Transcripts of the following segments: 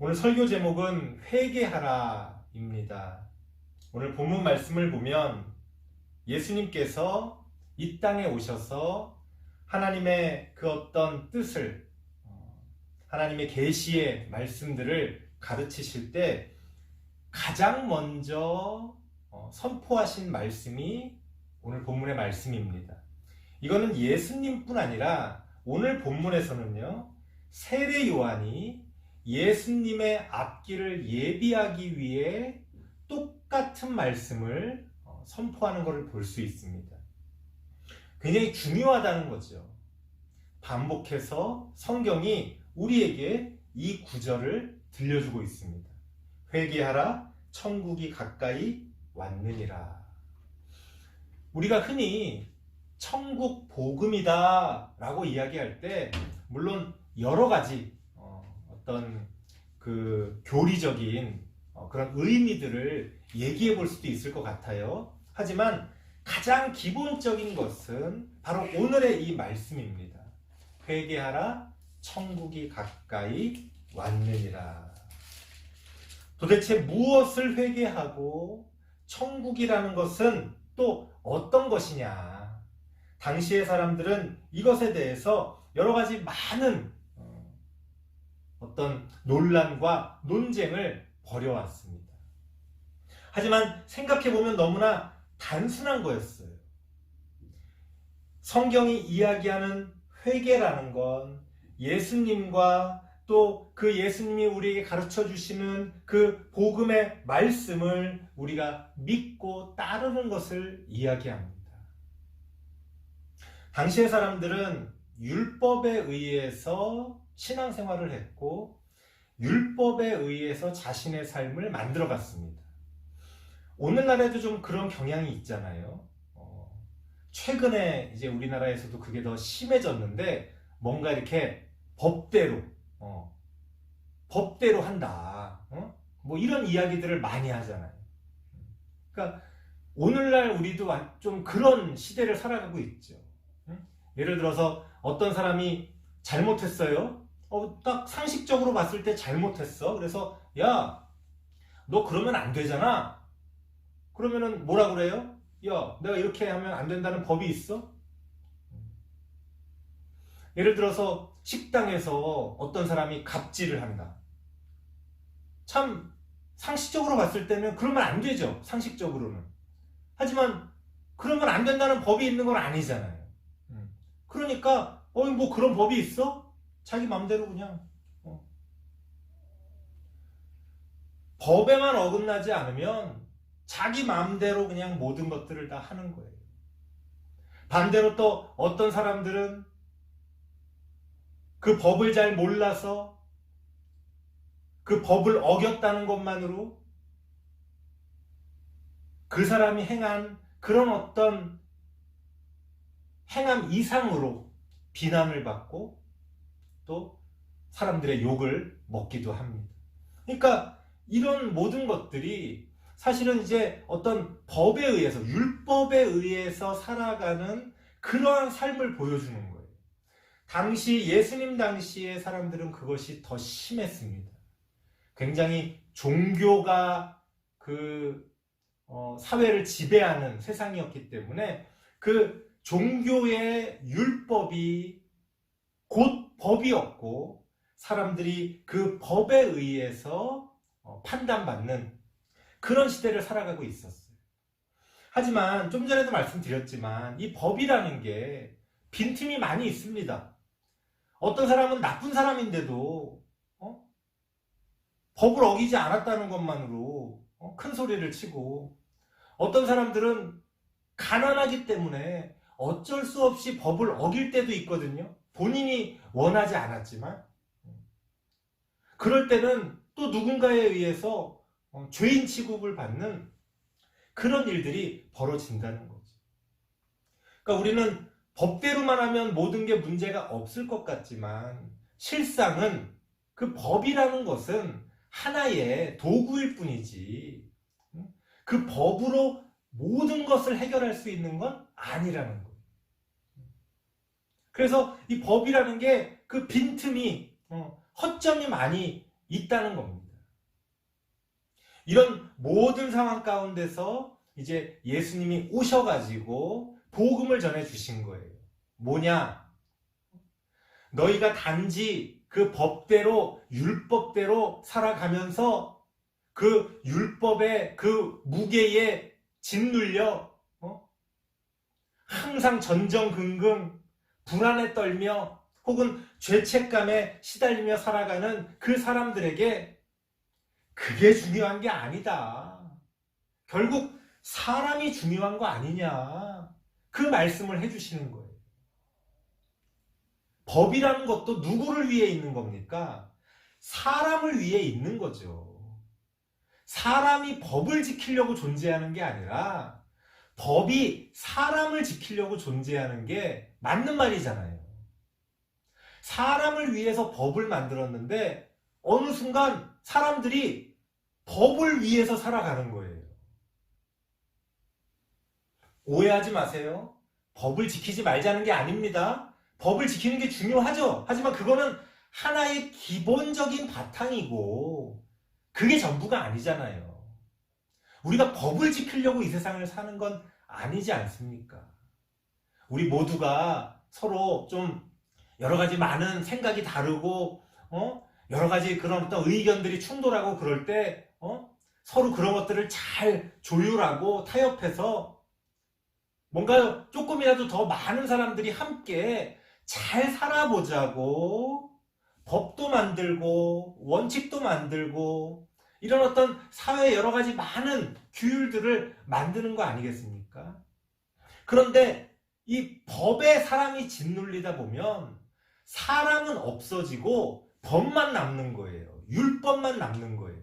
오늘 설교 제목은 회개하라입니다. 오늘 본문 말씀을 보면 예수님께서 이 땅에 오셔서 하나님의 그 어떤 뜻을, 하나님의 계시의 말씀들을 가르치실 때 가장 먼저 선포하신 말씀이 오늘 본문의 말씀입니다. 이거는 예수님뿐 아니라 오늘 본문에서는요, 세례 요한이 예수님의 앞길을 예비하기 위해 똑같은 말씀을 선포하는 것을 볼 수 있습니다. 굉장히 중요하다는 거죠. 반복해서 성경이 우리에게 이 구절을 들려주고 있습니다. 회개하라, 천국이 가까이 왔느니라. 우리가 흔히 천국 복음이다 라고 이야기할 때 물론 여러 가지 어떤 그 교리적인 그런 의미들을 얘기해 볼 수도 있을 것 같아요. 하지만 가장 기본적인 것은 바로 오늘의 이 말씀입니다. 회개하라, 천국이 가까이 왔느니라. 도대체 무엇을 회개하고 천국이라는 것은 또 어떤 것이냐? 당시의 사람들은 이것에 대해서 여러 가지 많은 어떤 논란과 논쟁을 벌여왔습니다. 하지만 생각해보면 너무나 단순한 거였어요. 성경이 이야기하는 회개라는 건 예수님과 또 그 예수님이 우리에게 가르쳐 주시는 그 복음의 말씀을 우리가 믿고 따르는 것을 이야기합니다. 당시의 사람들은 율법에 의해서 신앙생활을 했고 율법에 의해서 자신의 삶을 만들어갔습니다. 오늘날에도 좀 그런 경향이 있잖아요. 최근에 이제 우리나라에서도 그게 더 심해졌는데 뭔가 이렇게 법대로 한다. 뭐 이런 이야기들을 많이 하잖아요. 그러니까 오늘날 우리도 좀 그런 시대를 살아가고 있죠. 예를 들어서 어떤 사람이 잘못했어요. 딱 상식적으로 봤을 때 잘못했어. 그래서 야, 너 그러면 안 되잖아. 그러면은 뭐라 그래요? 야, 내가 이렇게 하면 안 된다는 법이 있어? 예를 들어서 식당에서 어떤 사람이 갑질을 한다. 참 상식적으로 봤을 때는 그러면 안 되죠. 상식적으로는. 하지만 그러면 안 된다는 법이 있는 건 아니잖아요. 그러니까 뭐 그런 법이 있어? 자기 마음대로 그냥 법에만 어긋나지 않으면 자기 마음대로 그냥 모든 것들을 다 하는 거예요. 반대로 또 어떤 사람들은 그 법을 잘 몰라서 그 법을 어겼다는 것만으로 그 사람이 행한 그런 어떤 행함 이상으로 비난을 받고 또 사람들의 욕을 먹기도 합니다. 그러니까 이런 모든 것들이 사실은 이제 어떤 법에 의해서, 율법에 의해서 살아가는 그러한 삶을 보여주는 거예요. 예수님 당시의 사람들은 그것이 더 심했습니다. 굉장히 종교가 사회를 지배하는 세상이었기 때문에 그 종교의 율법이 곧 법이었고 사람들이 그 법에 의해서 판단받는 그런 시대를 살아가고 있었어요. 하지만 좀 전에도 말씀드렸지만 이 법이라는 게 빈틈이 많이 있습니다. 어떤 사람은 나쁜 사람인데도 법을 어기지 않았다는 것만으로 큰 소리를 치고 어떤 사람들은 가난하기 때문에 어쩔 수 없이 법을 어길 때도 있거든요. 본인이 원하지 않았지만 그럴 때는 또 누군가에 의해서 죄인 취급을 받는 그런 일들이 벌어진다는 거죠. 그러니까 우리는 법대로만 하면 모든 게 문제가 없을 것 같지만 실상은 그 법이라는 것은 하나의 도구일 뿐이지 그 법으로 모든 것을 해결할 수 있는 건 아니라는 거예요. 그래서 이 법이라는 게 그 빈틈이 허점이 많이 있다는 겁니다. 이런 모든 상황 가운데서 이제 예수님이 오셔가지고 복음을 전해주신 거예요. 뭐냐? 너희가 단지 그 법대로, 율법대로 살아가면서 그 율법의 그 무게에 짓눌려 항상 전전긍긍 불안에 떨며 혹은 죄책감에 시달리며 살아가는 그 사람들에게 그게 중요한 게 아니다. 결국 사람이 중요한 거 아니냐. 그 말씀을 해주시는 거예요. 법이라는 것도 누구를 위해 있는 겁니까? 사람을 위해 있는 거죠. 사람이 법을 지키려고 존재하는 게 아니라 법이 사람을 지키려고 존재하는 게 맞는 말이잖아요. 사람을 위해서 법을 만들었는데 어느 순간 사람들이 법을 위해서 살아가는 거예요. 오해하지 마세요. 법을 지키지 말자는 게 아닙니다. 법을 지키는 게 중요하죠. 하지만 그거는 하나의 기본적인 바탕이고 그게 전부가 아니잖아요. 우리가 법을 지키려고 이 세상을 사는 건 아니지 않습니까? 우리 모두가 서로 좀 여러 가지 많은 생각이 다르고 여러 가지 그런 어떤 의견들이 충돌하고 그럴 때 서로 그런 것들을 잘 조율하고 타협해서 뭔가 조금이라도 더 많은 사람들이 함께 잘 살아보자고 법도 만들고 원칙도 만들고 이런 어떤 사회의 여러 가지 많은 규율들을 만드는 거 아니겠습니까? 그런데 이 법에 사람이 짓눌리다 보면 사람은 없어지고 법만 남는 거예요. 율법만 남는 거예요.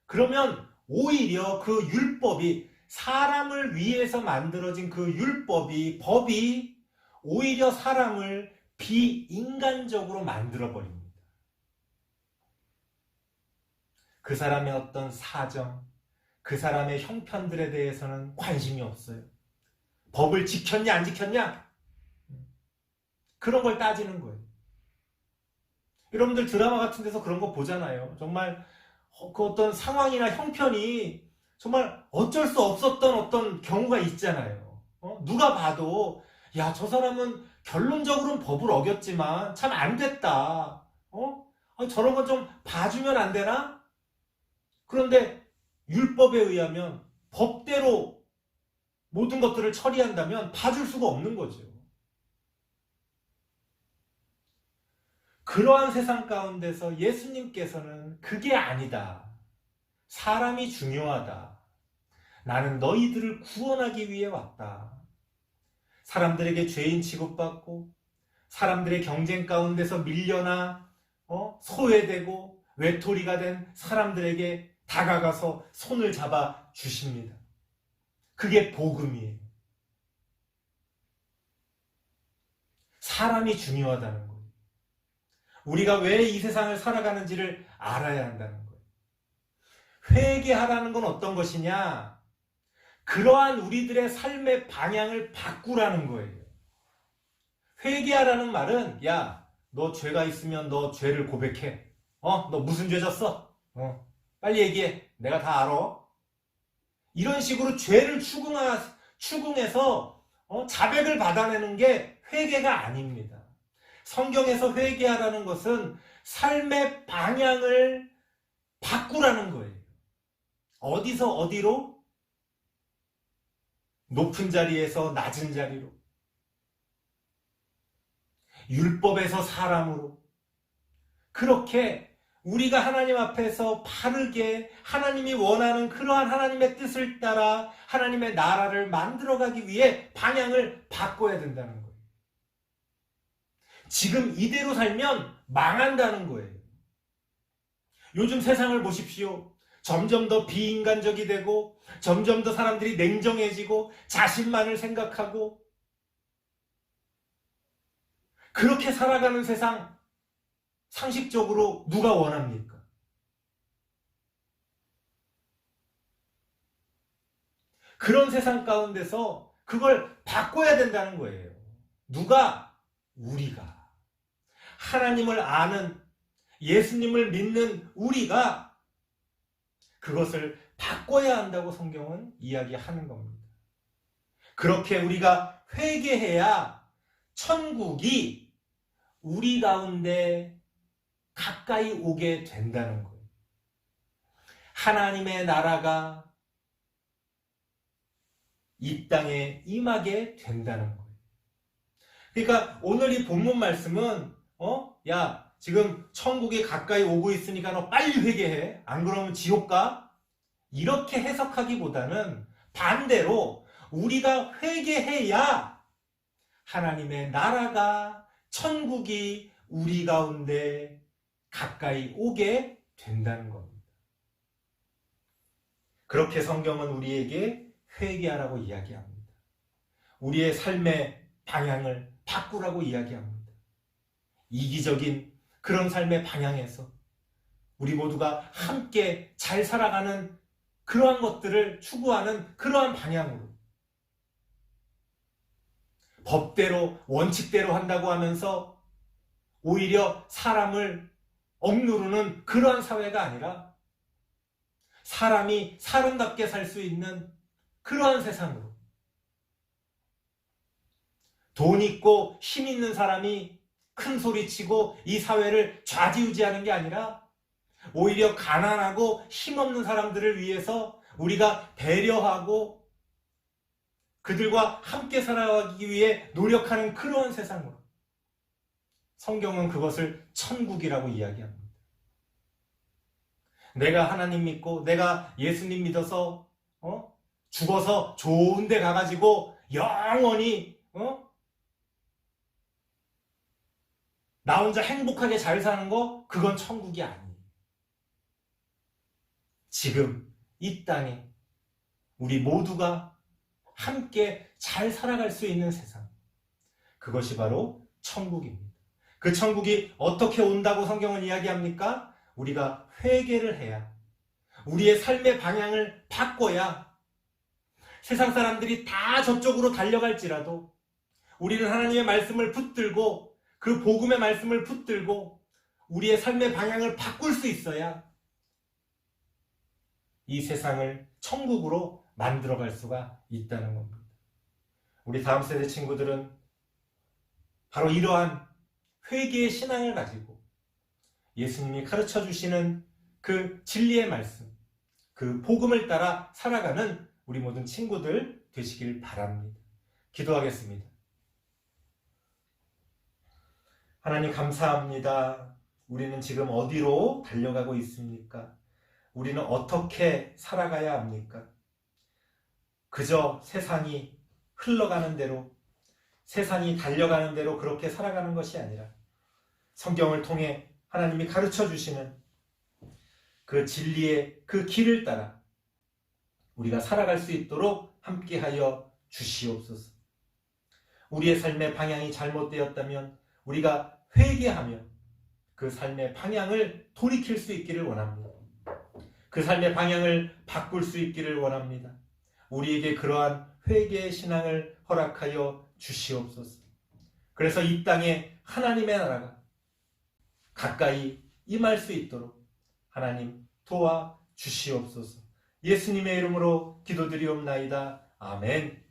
그러면 오히려 그 율법이 사람을 위해서 만들어진 그 율법이 법이 오히려 사람을 비인간적으로 만들어버립니다. 그 사람의 어떤 사정, 그 사람의 형편들에 대해서는 관심이 없어요. 법을 지켰냐 안 지켰냐? 그런 걸 따지는 거예요. 여러분들 드라마 같은 데서 그런 거 보잖아요. 정말 그 어떤 상황이나 형편이 정말 어쩔 수 없었던 어떤 경우가 있잖아요. 누가 봐도 야, 저 사람은 결론적으로는 법을 어겼지만 참 안 됐다. 저런 건 좀 봐주면 안 되나? 그런데 율법에 의하면 법대로 모든 것들을 처리한다면 봐줄 수가 없는 거죠. 그러한 세상 가운데서 예수님께서는 그게 아니다. 사람이 중요하다. 나는 너희들을 구원하기 위해 왔다. 사람들에게 죄인 취급받고 사람들의 경쟁 가운데서 밀려나 소외되고 외톨이가 된 사람들에게 다가가서 손을 잡아 주십니다. 그게 복음이에요. 사람이 중요하다는 거예요. 우리가 왜 이 세상을 살아가는지를 알아야 한다는 거예요. 회개하라는 건 어떤 것이냐? 그러한 우리들의 삶의 방향을 바꾸라는 거예요. 회개하라는 말은 야, 너 죄가 있으면 너 죄를 고백해. 너 무슨 죄 졌어? 빨리 얘기해. 내가 다 알아. 이런 식으로 죄를 추궁해서 자백을 받아내는 게 회개가 아닙니다. 성경에서 회개하라는 것은 삶의 방향을 바꾸라는 거예요. 어디서 어디로? 높은 자리에서 낮은 자리로. 율법에서 사람으로. 그렇게 우리가 하나님 앞에서 바르게 하나님이 원하는 그러한 하나님의 뜻을 따라 하나님의 나라를 만들어가기 위해 방향을 바꿔야 된다는 거예요. 지금 이대로 살면 망한다는 거예요. 요즘 세상을 보십시오. 점점 더 비인간적이 되고 점점 더 사람들이 냉정해지고 자신만을 생각하고 그렇게 살아가는 세상 상식적으로 누가 원합니까? 그런 세상 가운데서 그걸 바꿔야 된다는 거예요. 누가? 우리가. 하나님을 아는 예수님을 믿는 우리가 그것을 바꿔야 한다고 성경은 이야기하는 겁니다. 그렇게 우리가 회개해야 천국이 우리 가운데 가까이 오게 된다는 거예요. 하나님의 나라가 이 땅에 임하게 된다는 거예요. 그러니까 오늘 이 본문 말씀은 야, 지금 천국이 가까이 오고 있으니까 너 빨리 회개해. 안 그러면 지옥 가. 이렇게 해석하기보다는 반대로 우리가 회개해야 하나님의 나라가, 천국이 우리 가운데 가까이 오게 된다는 겁니다. 그렇게 성경은 우리에게 회개하라고 이야기합니다. 우리의 삶의 방향을 바꾸라고 이야기합니다. 이기적인 그런 삶의 방향에서 우리 모두가 함께 잘 살아가는 그러한 것들을 추구하는 그러한 방향으로, 법대로 원칙대로 한다고 하면서 오히려 사람을 억누르는 그러한 사회가 아니라 사람이 사람답게 살 수 있는 그러한 세상으로, 돈 있고 힘 있는 사람이 큰 소리치고 이 사회를 좌지우지하는 게 아니라 오히려 가난하고 힘없는 사람들을 위해서 우리가 배려하고 그들과 함께 살아가기 위해 노력하는 그러한 세상으로, 성경은 그것을 천국이라고 이야기합니다. 내가 하나님 믿고 내가 예수님 믿어서 죽어서 좋은 데 가가지고 영원히 나 혼자 행복하게 잘 사는 거, 그건 천국이 아니에요. 지금 이 땅에 우리 모두가 함께 잘 살아갈 수 있는 세상, 그것이 바로 천국입니다. 그 천국이 어떻게 온다고 성경은 이야기합니까? 우리가 회개를 해야, 우리의 삶의 방향을 바꿔야, 세상 사람들이 다 저쪽으로 달려갈지라도 우리는 하나님의 말씀을 붙들고 그 복음의 말씀을 붙들고 우리의 삶의 방향을 바꿀 수 있어야 이 세상을 천국으로 만들어갈 수가 있다는 겁니다. 우리 다음 세대 친구들은 바로 이러한 회개의 신앙을 가지고 예수님이 가르쳐 주시는 그 진리의 말씀, 그 복음을 따라 살아가는 우리 모든 친구들 되시길 바랍니다. 기도하겠습니다. 하나님 감사합니다. 우리는 지금 어디로 달려가고 있습니까? 우리는 어떻게 살아가야 합니까? 그저 세상이 흘러가는 대로, 세상이 달려가는 대로 그렇게 살아가는 것이 아니라 성경을 통해 하나님이 가르쳐 주시는 그 진리의 그 길을 따라 우리가 살아갈 수 있도록 함께하여 주시옵소서. 우리의 삶의 방향이 잘못되었다면 우리가 회개하며 그 삶의 방향을 돌이킬 수 있기를 원합니다. 그 삶의 방향을 바꿀 수 있기를 원합니다. 우리에게 그러한 회개의 신앙을 허락하여 주시옵소서. 그래서 이 땅에 하나님의 나라가 가까이 임할 수 있도록 하나님 도와 주시옵소서. 예수님의 이름으로 기도드리옵나이다. 아멘.